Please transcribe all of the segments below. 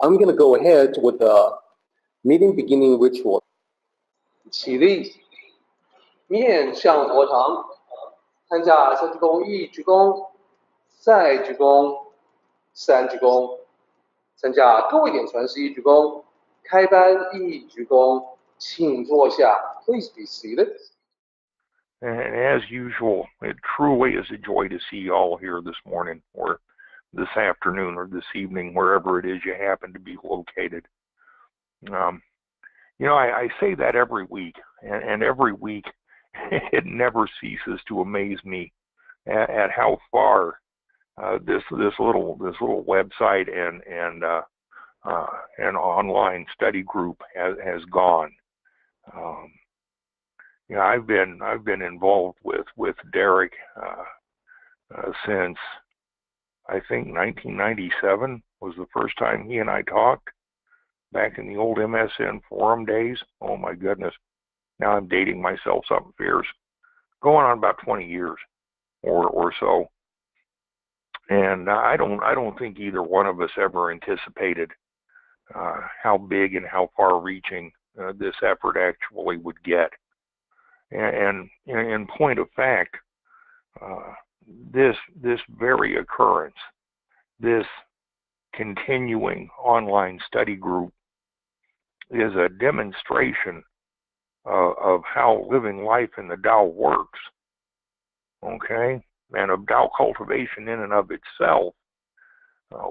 I'm going to go ahead with the meeting beginning ritual. 起立，面向佛堂，参加三鞠躬、一鞠躬、再鞠躬、三鞠躬，参加各位点传是一鞠躬，开班一鞠躬，请坐下。Please be seated. And as usual, it truly is a joy to see you all here this morning or this afternoon or this evening, wherever it is you happen to be located. I say that every week, and every week it never ceases to amaze me at how far this little website and online study group has gone. I've been involved with Derek since I think 1997 was the first time he and I talked back in the old MSN forum days. Oh my goodness. Now I'm dating myself something fierce. Going on about 20 years or so. And I don't think either one of us ever anticipated how big and how far reaching this effort actually would get. And in point of fact, this very occurrence, this continuing online study group, is a demonstration of how living life in the Tao works, okay, and of Tao cultivation in and of itself.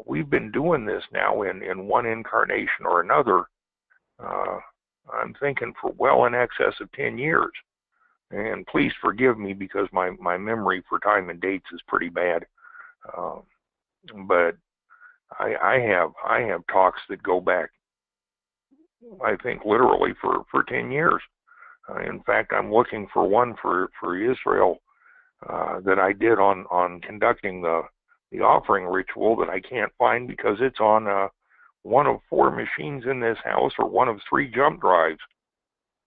We've been doing this now in one incarnation or another, I'm thinking for well in excess of 10 years. And please forgive me because my memory for time and dates is pretty bad. But I have talks that go back, I think, literally for 10 years. In fact, I'm looking for one for Israel that I did on conducting the offering ritual that I can't find because it's on one of 4 machines in this house or one of 3 jump drives.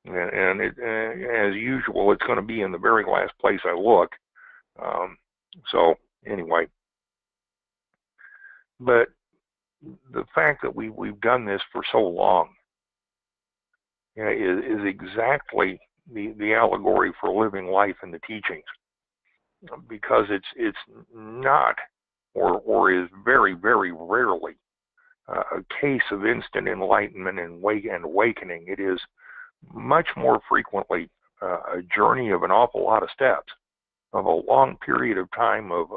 And it, as usual, it's going to be in the very last place I look. So anyway, but the fact that we've done this for so long is exactly the allegory for living life in the teachings, because it's not or is very, very rarely a case of instant enlightenment and awakening. It is much more frequently a journey of an awful lot of steps, of a long period of time of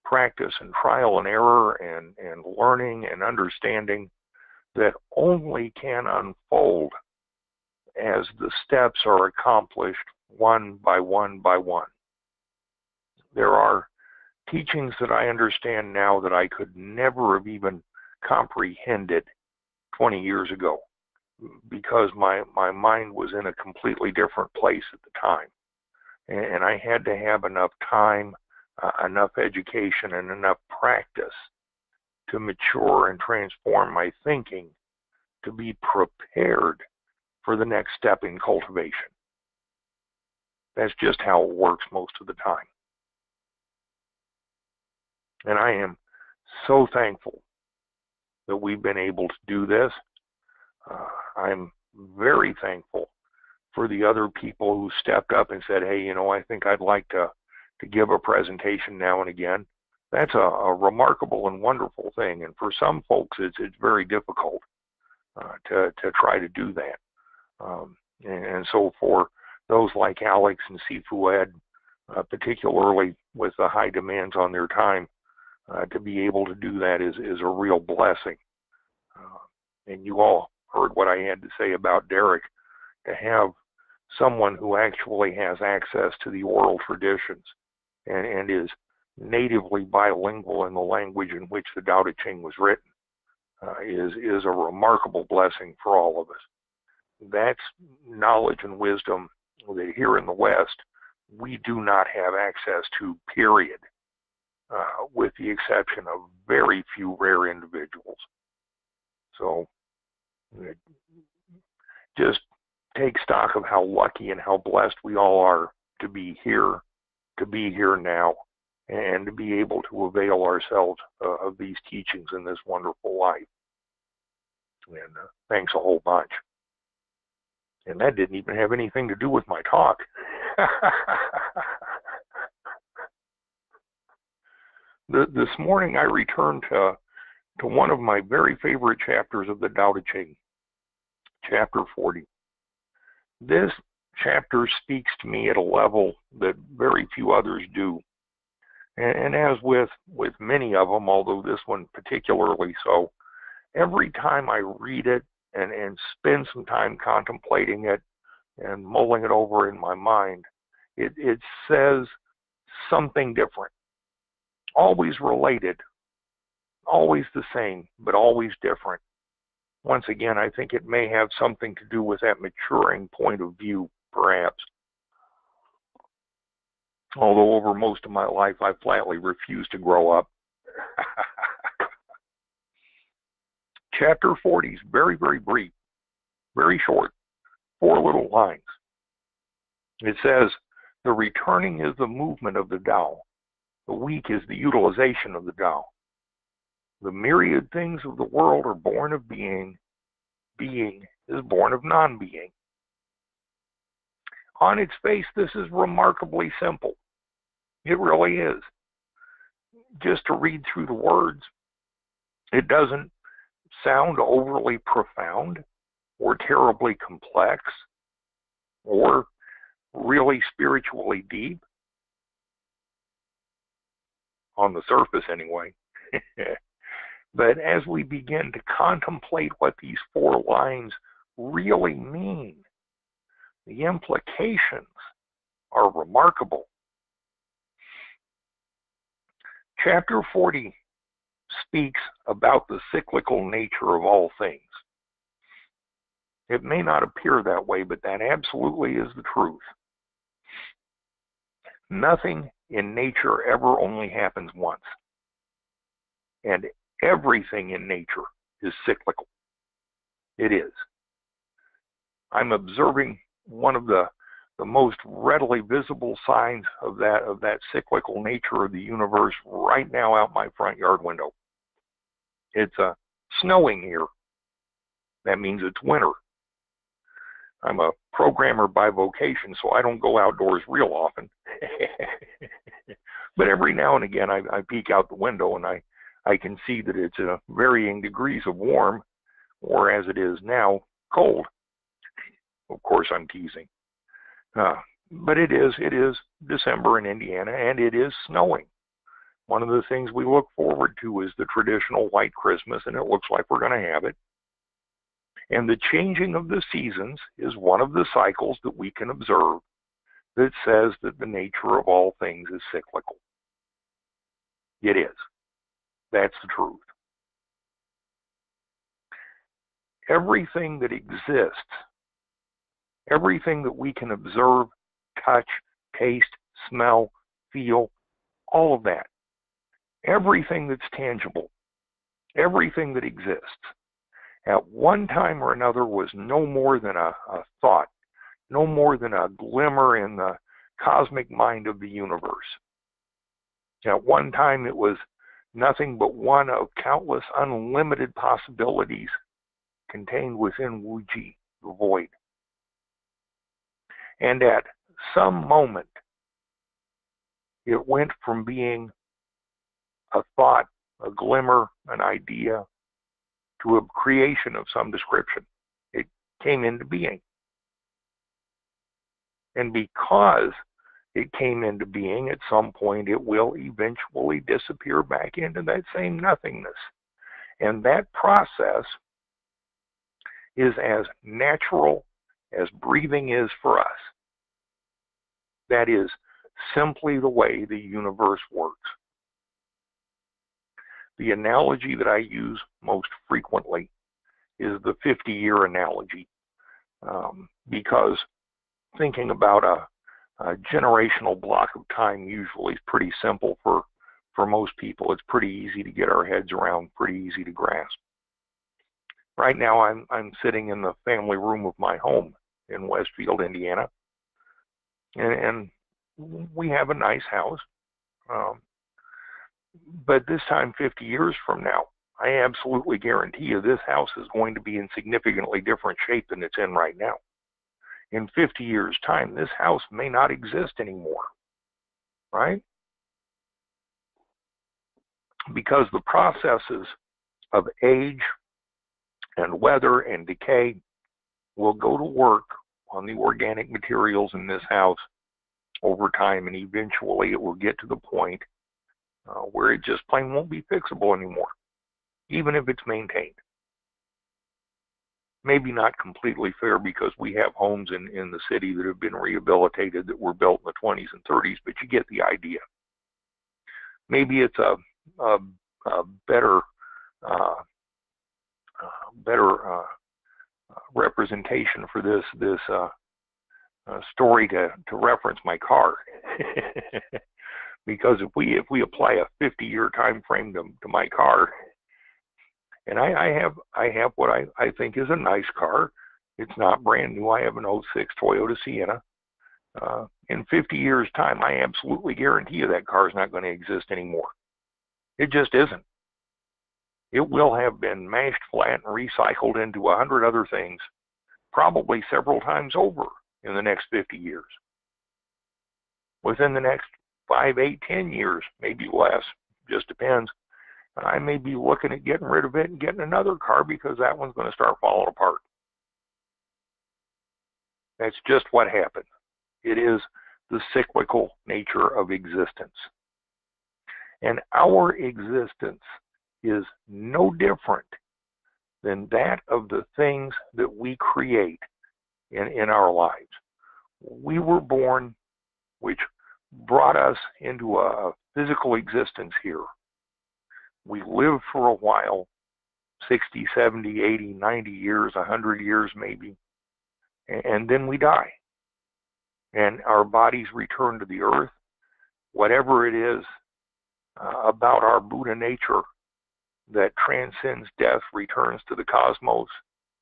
practice and trial and error and learning and understanding that only can unfold as the steps are accomplished one by one by one. There are teachings that I understand now that I could never have even comprehended 20 years ago, because my mind was in a completely different place at the time. And I had to have enough time, enough education, and enough practice to mature and transform my thinking to be prepared for the next step in cultivation. That's just how it works most of the time. And I am so thankful that we've been able to do this. I'm very thankful for the other people who stepped up and said, hey, I think I'd like to give a presentation now and again. That's a remarkable and wonderful thing. And for some folks, it's very difficult to try to do that. And so for those like Alex and Sifu Ed, particularly with the high demands on their time, to be able to do that is a real blessing. And you all heard what I had to say about Derek. To have someone who actually has access to the oral traditions and is natively bilingual in the language in which the Tao Te Ching was written is a remarkable blessing for all of us. That's knowledge and wisdom that here in the West we do not have access to, period, with the exception of very few rare individuals. So just take stock of how lucky and how blessed we all are to be here now, and to be able to avail ourselves of these teachings in this wonderful life. And thanks a whole bunch. And that didn't even have anything to do with my talk. This morning I returned to one of my very favorite chapters of the Tao Te Ching, chapter 40. This chapter speaks to me at a level that very few others do. And as with many of them, although this one particularly so, every time I read it and spend some time contemplating it and mulling it over in my mind, it says something different. Always related, always the same, but always different. Once again, I think it may have something to do with that maturing point of view, perhaps. Although over most of my life, I flatly refused to grow up. Chapter 40 is very, very brief, very short, 4 little lines. It says, the returning is the movement of the Tao. The weak is the utilization of the Tao. The myriad things of the world are born of being. Being is born of non-being. On its face, this is remarkably simple. It really is. Just to read through the words, it doesn't sound overly profound or terribly complex or really spiritually deep. On the surface, anyway. But as we begin to contemplate what these 4 lines really mean, the implications are remarkable. Chapter 40 speaks about the cyclical nature of all things. It may not appear that way, but that absolutely is the truth. Nothing in nature ever only happens once. And everything in nature is cyclical. It is. I'm observing one of the most readily visible signs of that cyclical nature of the universe right now out my front yard window. It's snowing here. That means it's winter. I'm a programmer by vocation, so I don't go outdoors real often. But every now and again, I peek out the window and I can see that it's varying degrees of warm, or as it is now, cold. Of course, I'm teasing. But it is December in Indiana, and it is snowing. One of the things we look forward to is the traditional white Christmas, and it looks like we're going to have it. And the changing of the seasons is one of the cycles that we can observe that says that the nature of all things is cyclical. It is. That's the truth. Everything that exists, everything that we can observe, touch, taste, smell, feel, all of that, everything that's tangible, everything that exists, at one time or another was no more than a thought, no more than a glimmer in the cosmic mind of the universe. At one time it was nothing but one of countless unlimited possibilities contained within Wuji, the void. And at some moment, it went from being a thought, a glimmer, an idea, to a creation of some description. It came into being. And because it came into being, at some point it will eventually disappear back into that same nothingness. And that process is as natural as breathing is for us. That is simply the way the universe works. The analogy that I use most frequently is the 50-year analogy, because thinking about a generational block of time usually is pretty simple for most people. It's pretty easy to get our heads around, pretty easy to grasp. Right now, I'm sitting in the family room of my home in Westfield, Indiana, and we have a nice house. But this time, 50 years from now, I absolutely guarantee you this house is going to be in significantly different shape than it's in right now. In 50 years' time, this house may not exist anymore, right? Because the processes of age and weather and decay will go to work on the organic materials in this house over time, and eventually it will get to the point where it just plain won't be fixable anymore, even if it's maintained. Maybe not completely fair, because we have homes in the city that have been rehabilitated that were built in the 20s and 30s, but you get the idea. Maybe it's a better representation for this story to reference my car. Because if we apply a 50-year time frame to my car, and I have what I think is a nice car. It's not brand new. I have an '06 Toyota Sienna. In 50 years' time, I absolutely guarantee you that car is not going to exist anymore. It just isn't. It will have been mashed flat and recycled into 100 other things, probably several times over in the next 50 years. Within the next 5, 8, 10 years, maybe less, just depends. I may be looking at getting rid of it and getting another car because that one's going to start falling apart. That's just what happens. It is the cyclical nature of existence. And our existence is no different than that of the things that we create in our lives. We were born, which brought us into a physical existence here. We live for a while, 60, 70, 80, 90 years, 100 years maybe, and then we die. And our bodies return to the earth. Whatever it is about our Buddha nature that transcends death returns to the cosmos,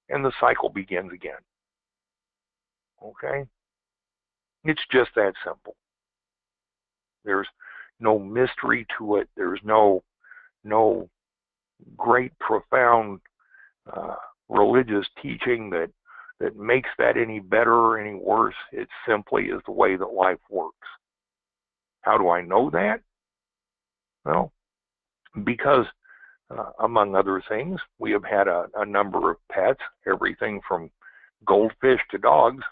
and the cycle begins again. Okay? It's just that simple. There's no mystery to it. There's no great, profound religious teaching that makes that any better or any worse. It simply is the way that life works. How do I know that? Well, because among other things, we have had a number of pets, everything from goldfish to dogs.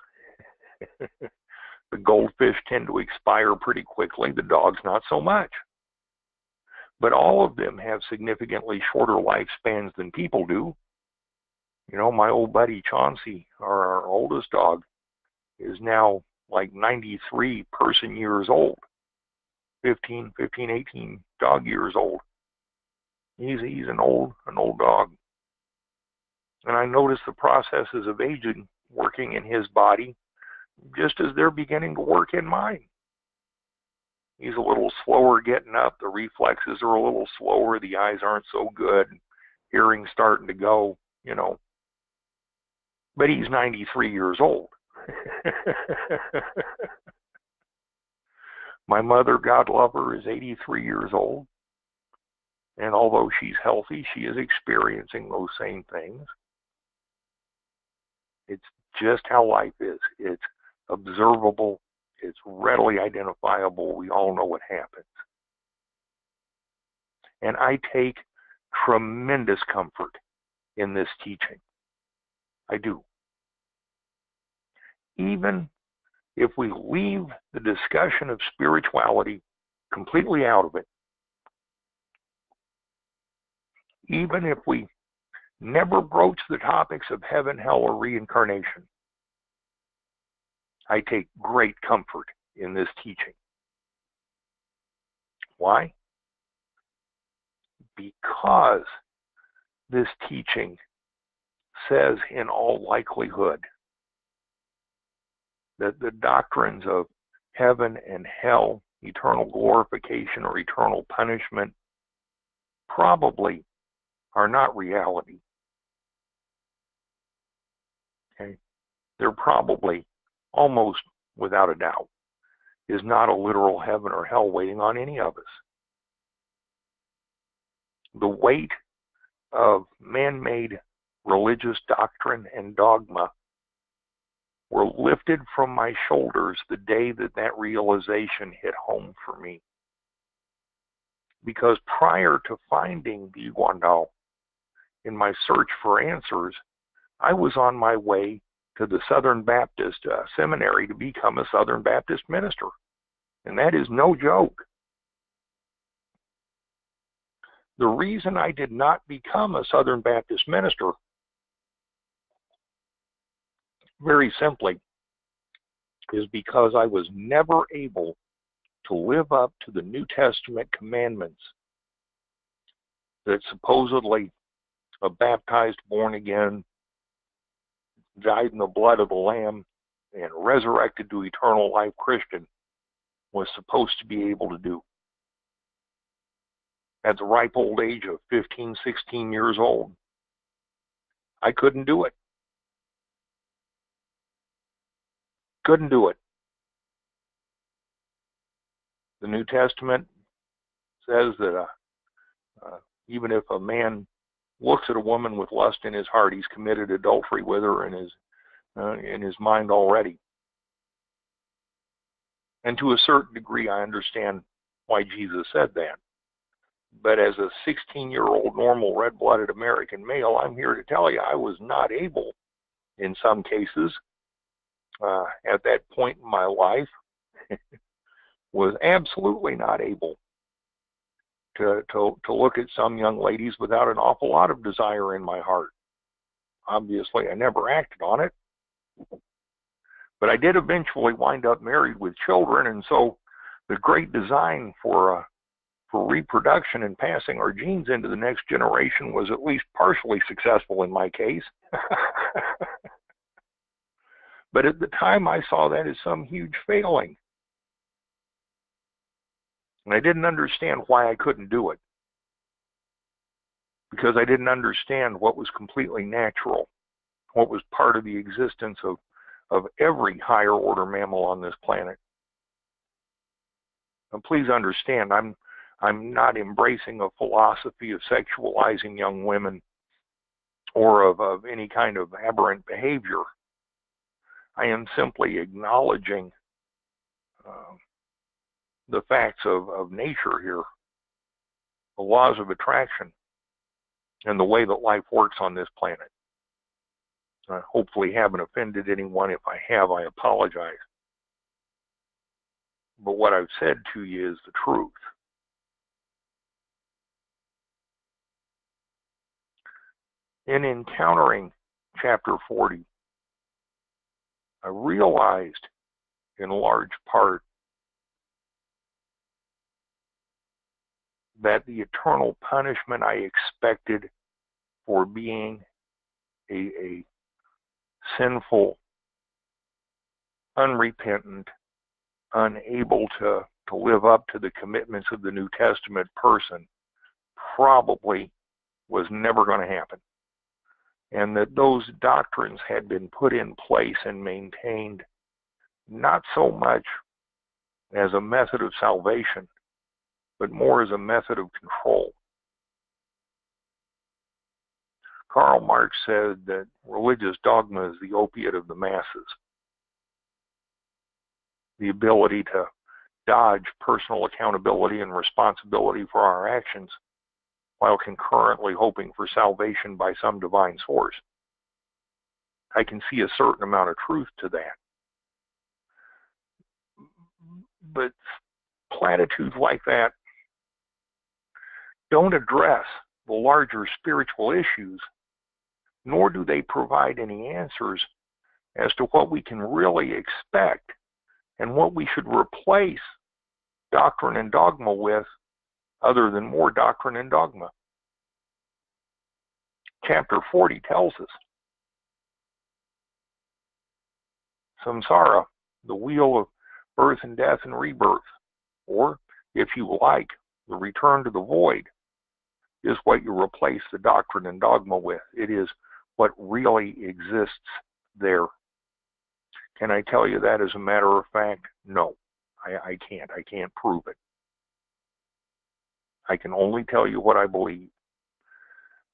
The goldfish tend to expire pretty quickly, the dogs not so much. But all of them have significantly shorter lifespans than people do. You know, my old buddy Chauncey, our oldest dog, is now like 93 person years old. 15, 18 dog years old. He's an old dog. And I notice the processes of aging working in his body just as they're beginning to work in mine. He's a little slower getting up. The reflexes are a little slower. The eyes aren't so good. Hearing's starting to go, you know. But he's 93 years old. My mother, God love her, is 83 years old. And although she's healthy, she is experiencing those same things. It's just how life is. It's observable. It's readily identifiable. We all know what happens. And I take tremendous comfort in this teaching. I do. Even if we leave the discussion of spirituality completely out of it, even if we never broach the topics of heaven, hell, or reincarnation, I take great comfort in this teaching. Why? Because this teaching says in all likelihood that the doctrines of heaven and hell, eternal glorification or eternal punishment, probably are not reality. Okay? They're probably, almost without a doubt, is not a literal heaven or hell waiting on any of us. The weight of man-made religious doctrine and dogma were lifted from my shoulders the day that that realization hit home for me. Because prior to finding the Yuan in my search for answers, I was on my way to the Southern Baptist Seminary to become a Southern Baptist minister. And that is no joke. The reason I did not become a Southern Baptist minister, very simply, is because I was never able to live up to the New Testament commandments that supposedly a baptized, born again, died in the blood of the Lamb, and resurrected to eternal life Christian was supposed to be able to do. At the ripe old age of 15, 16 years old, I couldn't do it. Couldn't do it. The New Testament says that even if a man looks at a woman with lust in his heart, he's committed adultery with her in his mind already. And to a certain degree, I understand why Jesus said that. But as a 16-year-old normal red-blooded American male, I'm here to tell you I was not able, in some cases, at that point in my life, was absolutely not able to look at some young ladies without an awful lot of desire in my heart. Obviously, I never acted on it. But I did eventually wind up married with children, and so the great design for reproduction and passing our genes into the next generation was at least partially successful in my case. But at the time, I saw that as some huge failing. And I didn't understand why I couldn't do it. Because I didn't understand what was completely natural, what was part of the existence of every higher order mammal on this planet. And please understand, I'm not embracing a philosophy of sexualizing young women or of any kind of aberrant behavior. I am simply acknowledging the facts of nature here, the laws of attraction, and the way that life works on this planet. I hopefully haven't offended anyone. If I have, I apologize. But what I've said to you is the truth. In encountering chapter 40, I realized in large part that the eternal punishment I expected for being a sinful, unrepentant, unable to live up to the commitments of the New Testament person probably was never going to happen. And that those doctrines had been put in place and maintained not so much as a method of salvation, but more as a method of control. Karl Marx said that religious dogma is the opiate of the masses. The ability to dodge personal accountability and responsibility for our actions while concurrently hoping for salvation by some divine source. I can see a certain amount of truth to that. But platitudes like that don't address the larger spiritual issues, nor do they provide any answers as to what we can really expect and what we should replace doctrine and dogma with, other than more doctrine and dogma. Chapter 40 tells us samsara, the wheel of birth and death and rebirth, or, if you like, the return to the void, is what you replace the doctrine and dogma with. It is what really exists there. Can I tell you that as a matter of fact? No, I can't. I can't prove it. I can only tell you what I believe.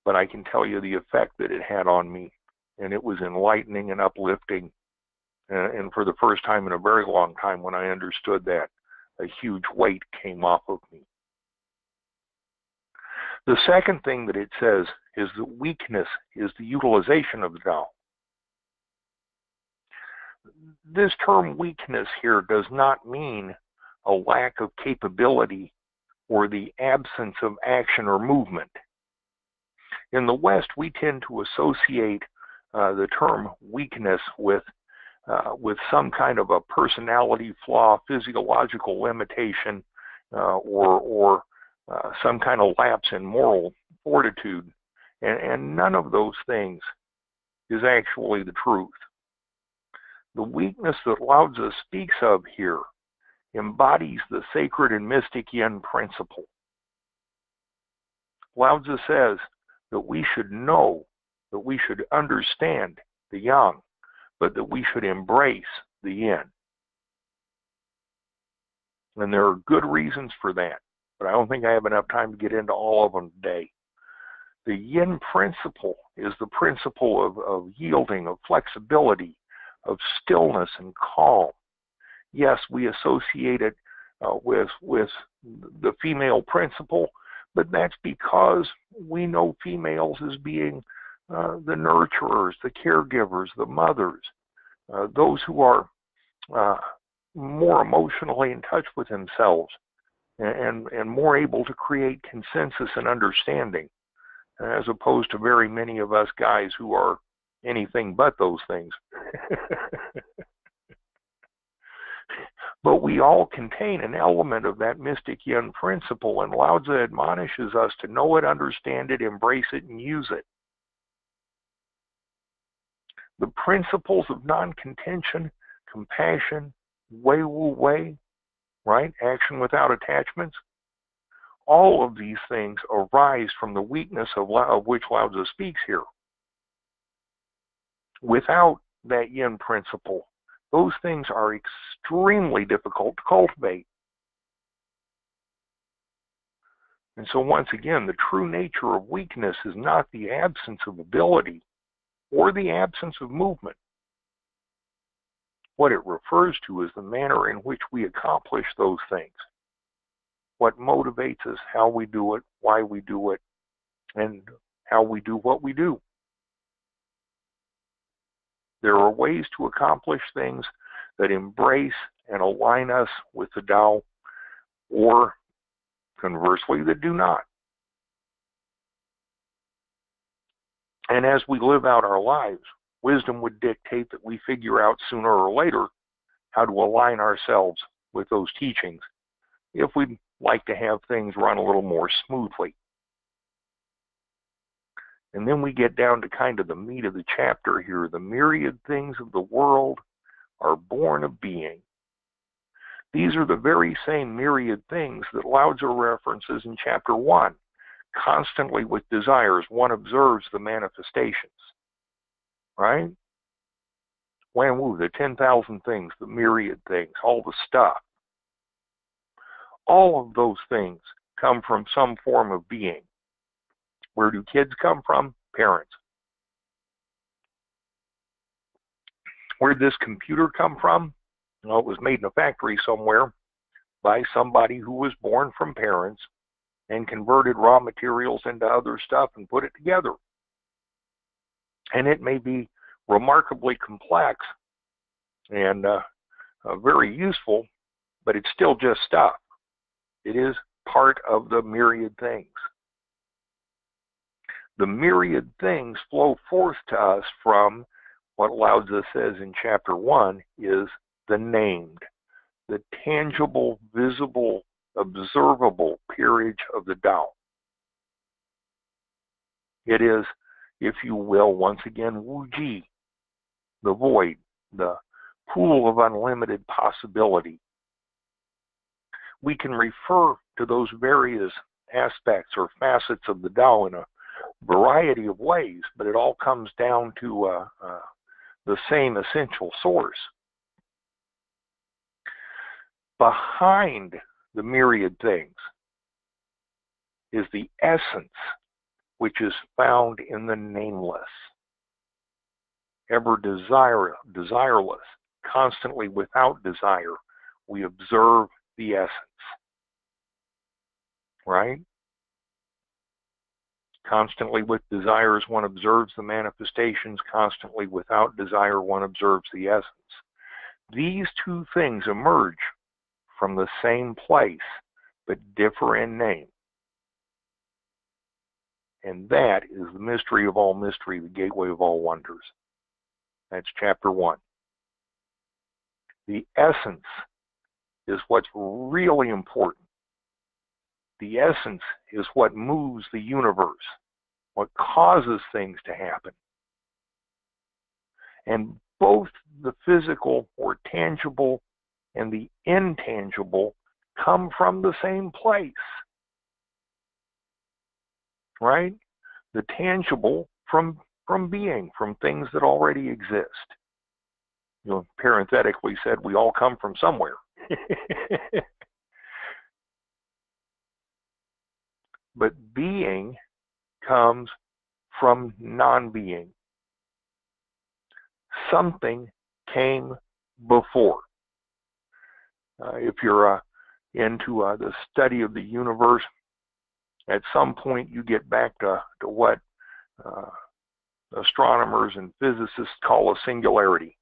but I can tell you the effect that it had on me, and it was enlightening and uplifting. And for the first time in a very long time, when I understood that, a huge weight came off of me. The second thing that it says is that weakness is the utilization of the Tao. This term weakness here does not mean a lack of capability or the absence of action or movement. In the West, we tend to associate the term weakness with some kind of a personality flaw, physiological limitation, or some kind of lapse in moral fortitude. And none of those things is actually the truth. The weakness that Lao Tzu speaks of here embodies the sacred and mystic yin principle. Lao Tzu says that we should know, that we should understand the yang, but that we should embrace the yin. And there are good reasons for that, but I don't think I have enough time to get into all of them today. The yin principle is the principle of yielding, of flexibility, of stillness and calm. Yes, we associate it with the female principle, but that's because we know females as being the nurturers, the caregivers, the mothers, those who are more emotionally in touch with themselves and more able to create consensus and understanding, as opposed to very many of us guys who are anything but those things. But we all contain an element of that mystic yin principle, and Lao Tzu admonishes us to know it, understand it, embrace it, and use it. The principles of non-contention, compassion, wei wu wei, right? Action without attachments. All of these things arise from the weakness of which Lao Tzu speaks here. Without that yin principle, those things are extremely difficult to cultivate. And so once again, the true nature of weakness is not the absence of ability or the absence of movement. What it refers to is the manner in which we accomplish those things. What motivates us, how we do it, why we do it, and how we do what we do. There are ways to accomplish things that embrace and align us with the Tao, or conversely, that do not. And as we live out our lives, wisdom would dictate that we figure out sooner or later how to align ourselves with those teachings if we'd like to have things run a little more smoothly. And then we get down to kind of the meat of the chapter here. The myriad things of the world are born of being. These are the very same myriad things that Lao Tzu references in chapter 1. Constantly with desires, one observes the manifestations. Right? Wan Wu, the 10,000 things, the myriad things, all the stuff. All of those things come from some form of being. Where do kids come from? Parents. Where did this computer come from? Well, it was made in a factory somewhere by somebody who was born from parents and converted raw materials into other stuff and put it together. And it may be remarkably complex and very useful, but it's still just stuff. It is part of the myriad things. The myriad things flow forth to us from what Lao Tzu says in chapter 1 is the named, the tangible, visible, observable peerage of the Tao. It is, if you will, once again, Wu Ji, the void, the pool of unlimited possibility. We can refer to those various aspects or facets of the Tao in a variety of ways, but it all comes down to the same essential source. Behind the myriad things is the essence which is found in the nameless. Ever desireless, constantly without desire, we observe the essence. Right? Constantly with desires, one observes the manifestations. Constantly without desire, one observes the essence. These two things emerge from the same place, but differ in name. And that is the mystery of all mystery, the gateway of all wonders. That's chapter 1. The essence is what's really important. The essence is what moves the universe, what causes things to happen. And both the physical or tangible and the intangible come from the same place. Right? The tangible from being, from things that already exist. You know, parenthetically said, we all come from somewhere. But being comes from non-being. Something came before. If you're into the study of the universe, at some point you get back to what astronomers and physicists call a singularity.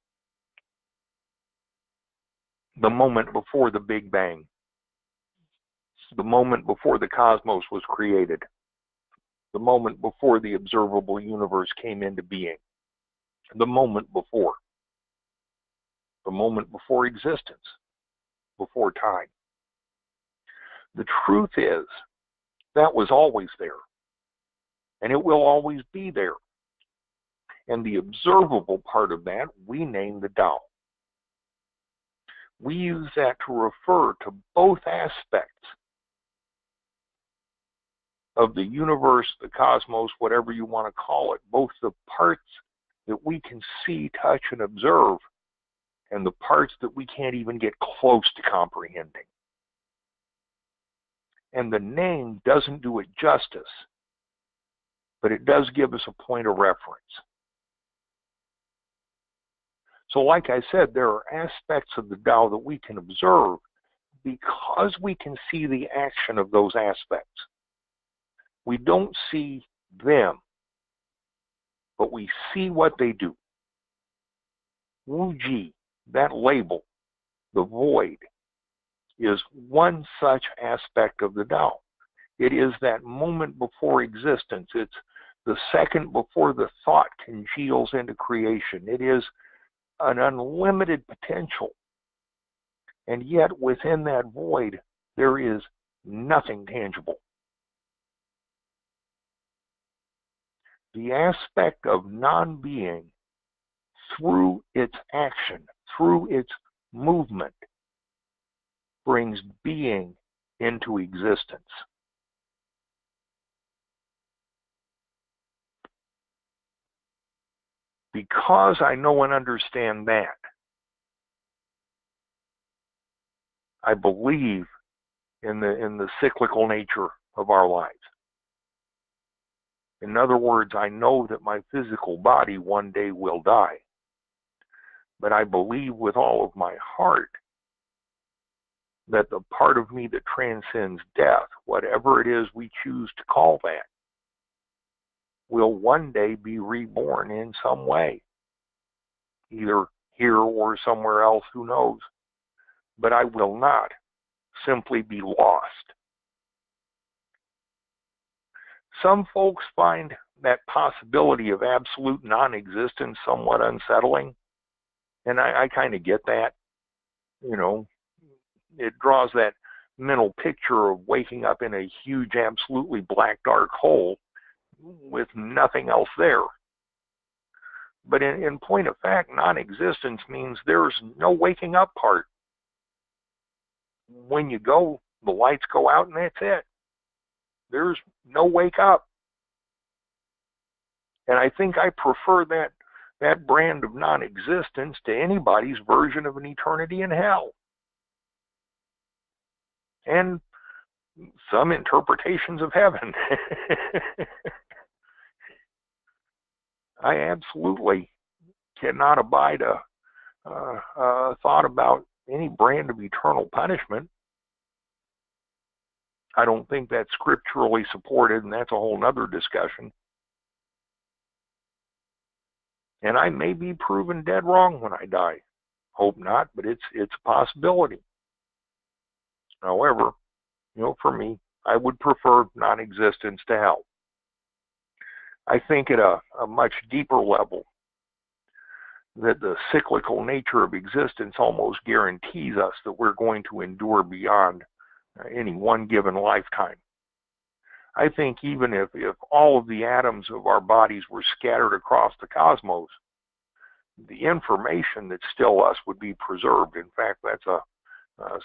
The moment before the Big Bang. The moment before the cosmos was created. The moment before the observable universe came into being. The moment before. The moment before existence. Before time. The truth is, that was always there. And it will always be there. And the observable part of that, we name the Tao. We use that to refer to both aspects of the universe, the cosmos, whatever you want to call it, both the parts that we can see, touch, and observe, and the parts that we can't even get close to comprehending. And the name doesn't do it justice, but it does give us a point of reference. So like I said, there are aspects of the Tao that we can observe because we can see the action of those aspects. We don't see them, but we see what they do. Wu Ji, that label, the void, is one such aspect of the Tao. It is that moment before existence. It's the second before the thought congeals into creation. It is an unlimited potential. And yet within that void, there is nothing tangible. The aspect of non-being, through its action, through its movement, brings being into existence. Because I know and understand that, I believe in the cyclical nature of our lives. In other words, I know that my physical body one day will die. But I believe with all of my heart that the part of me that transcends death, whatever it is we choose to call that, will one day be reborn in some way. Either here or somewhere else, who knows. But I will not simply be lost. Some folks find that possibility of absolute non-existence somewhat unsettling. And I kind of get that. You know, it draws that mental picture of waking up in a huge, absolutely black, dark hole with nothing else there. But in point of fact, non-existence means there's no waking up part. When you go, the lights go out and that's it. There's no wake up. And I think I prefer that brand of non-existence to anybody's version of an eternity in hell. And some interpretations of heaven. I absolutely cannot abide a thought about any brand of eternal punishment. I don't think that's scripturally supported, and that's a whole nother discussion. And I may be proven dead wrong when I die. Hope not, but it's a possibility. However, for me, I would prefer non-existence to hell. I think at a much deeper level that the cyclical nature of existence almost guarantees us that we're going to endure beyond any one given lifetime. I think even if all of the atoms of our bodies were scattered across the cosmos, the information that's still us would be preserved. In fact, that's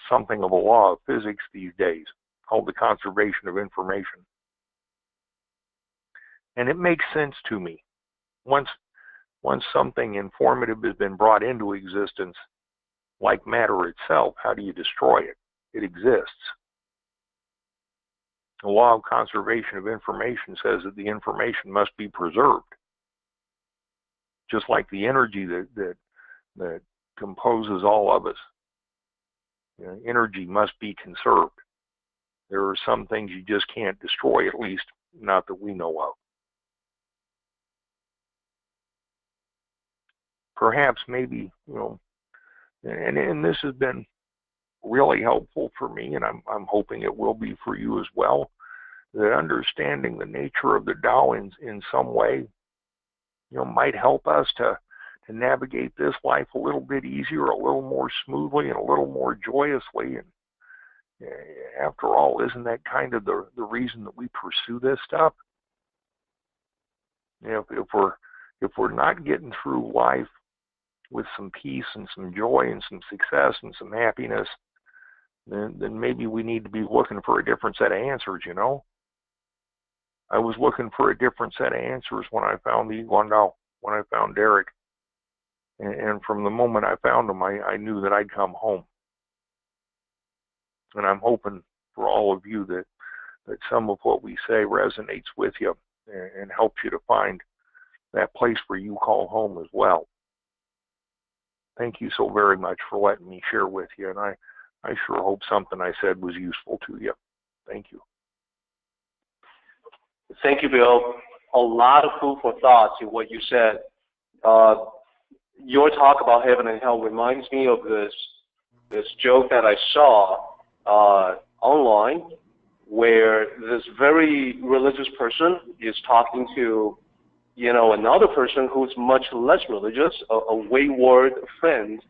something of a law of physics these days, called the conservation of information. And it makes sense to me. Once something informative has been brought into existence, like matter itself, how do you destroy it? It exists. The law of conservation of information says that the information must be preserved. Just like the energy that composes all of us. Energy must be conserved. There are some things you just can't destroy, at least not that we know of. Perhaps, maybe, and this has been really helpful for me, and I'm hoping it will be for you as well, that understanding the nature of the Tao in some way, might help us to navigate this life a little bit easier, a little more smoothly, and a little more joyously. And after all, isn't that kind of the reason that we pursue this stuff? If we're not getting through life with some peace and some joy and some success and some happiness, then maybe we need to be looking for a different set of answers, I was looking for a different set of answers when I found the Guandao, when I found Derek. And from the moment I found him, I knew that I'd come home. And I'm hoping for all of you that some of what we say resonates with you and helps you to find that place where you call home as well. Thank you so very much for letting me share with you, and I sure hope something I said was useful to you. Thank you. Thank you, Bill. A lot of food for thought in what you said. Your talk about heaven and hell reminds me of this joke that I saw online, where this very religious person is talking to another person who's much less religious, a wayward friend.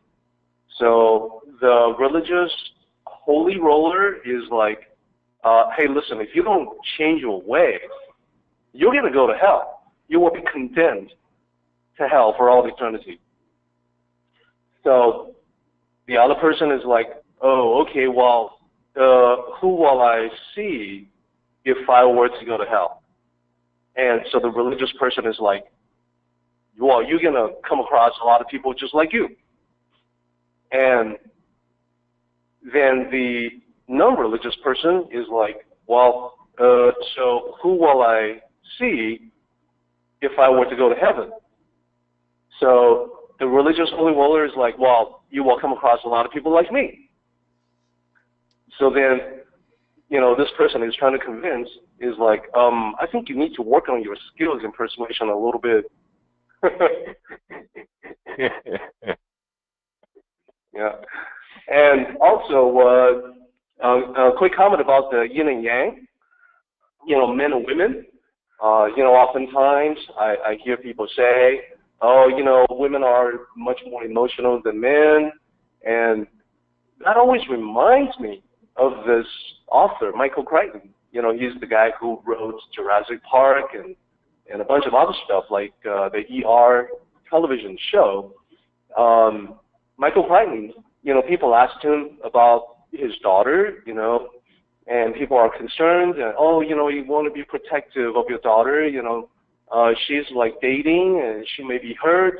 So the religious holy roller is like, hey, listen, if you don't change your way, you're going to go to hell. You will be condemned to hell for all eternity. So the other person is like, oh, okay, well, who will I see if I were to go to hell? And so the religious person is like, well, you're going to come across a lot of people just like you. And then the non-religious person is like, well, so who will I see if I were to go to heaven? So the religious holy roller is like, well, you will come across a lot of people like me. So then, this person is trying to convince is like, I think you need to work on your skills in persuasion a little bit. Yeah. And also, a quick comment about the yin and yang, men and women. Oftentimes I hear people say, oh, women are much more emotional than men. And that always reminds me of this author, Michael Crichton. He's the guy who wrote Jurassic Park and a bunch of other stuff like the ER television show. Michael Crichton, people asked him about his daughter, and people are concerned, and, you want to be protective of your daughter, she's like dating and she may be hurt.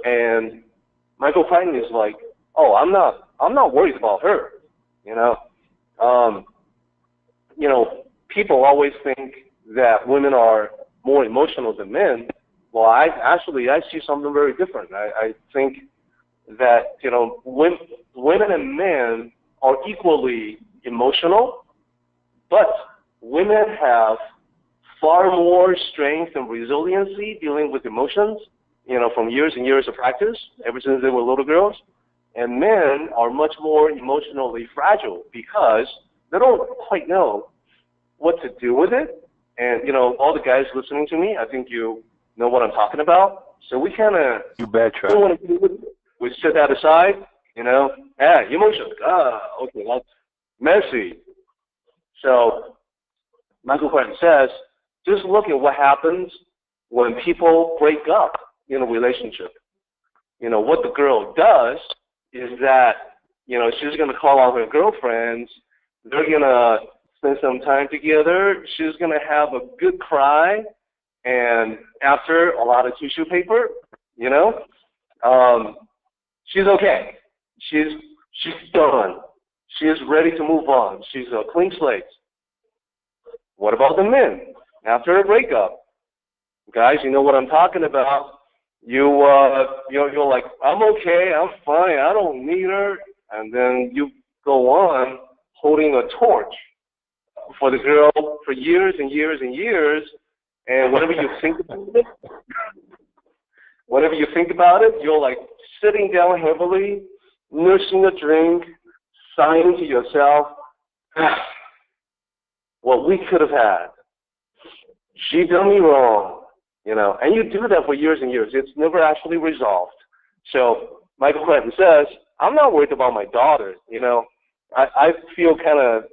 And Michael Crichton is like, oh, I'm not worried about her, people always think that women are more emotional than men, Well, I see something very different. I think that women and men are equally emotional, but women have far more strength and resiliency dealing with emotions, from years and years of practice, ever since they were little girls. And men are much more emotionally fragile because they don't quite know what to do with it. And, all the guys listening to me, I think you know what I'm talking about. So we kind of You betcha. don't want to do it. We set that aside, emotions. Okay, that's messy. So Michael Crichton says, just look at what happens when people break up in a relationship. What the girl does is that, she's going to call on her girlfriends. They're going to spend some time together. She's going to have a good cry. And after a lot of tissue paper, she's okay. She's done. She's ready to move on. She's a clean slate. What about the men? After a breakup, guys, you know what I'm talking about. You're like, I'm okay, I'm fine, I don't need her, and then you go on holding a torch for the girl for years and years and years, and whenever you think about it, you're like sitting down heavily, nursing a drink, sighing to yourself, what we could have had. She done me wrong. And you do that for years and years. It's never actually resolved. So Michael Crichton says, I'm not worried about my daughter. I feel kind of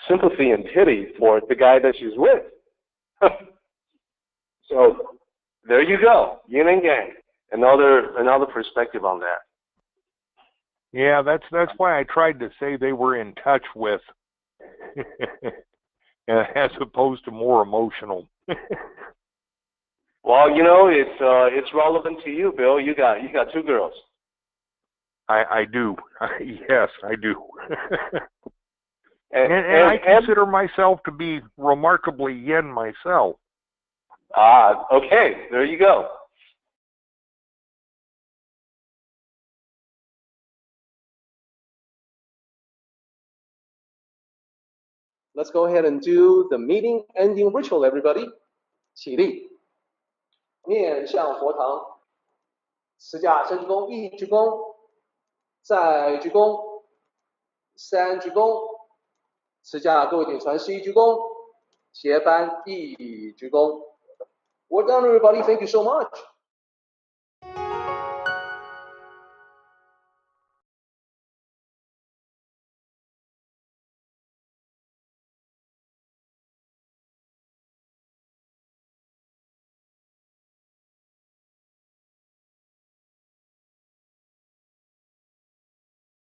sympathy and pity for the guy that she's with. So there you go, yin and yang. Another perspective on that. Yeah, that's why I tried to say they were in touch with, as opposed to more emotional. Well, it's relevant to you, Bill. You got two girls. I do. Yes, I do. and I consider myself to be remarkably yin myself. Okay. There you go. Let's go ahead and do the meeting ending ritual, everybody. 起立，面向佛堂，持架深鞠躬，一鞠躬，再鞠躬，三鞠躬，持架各位顶传十一鞠躬，斜班一鞠躬。Well done, everybody. Thank you so much.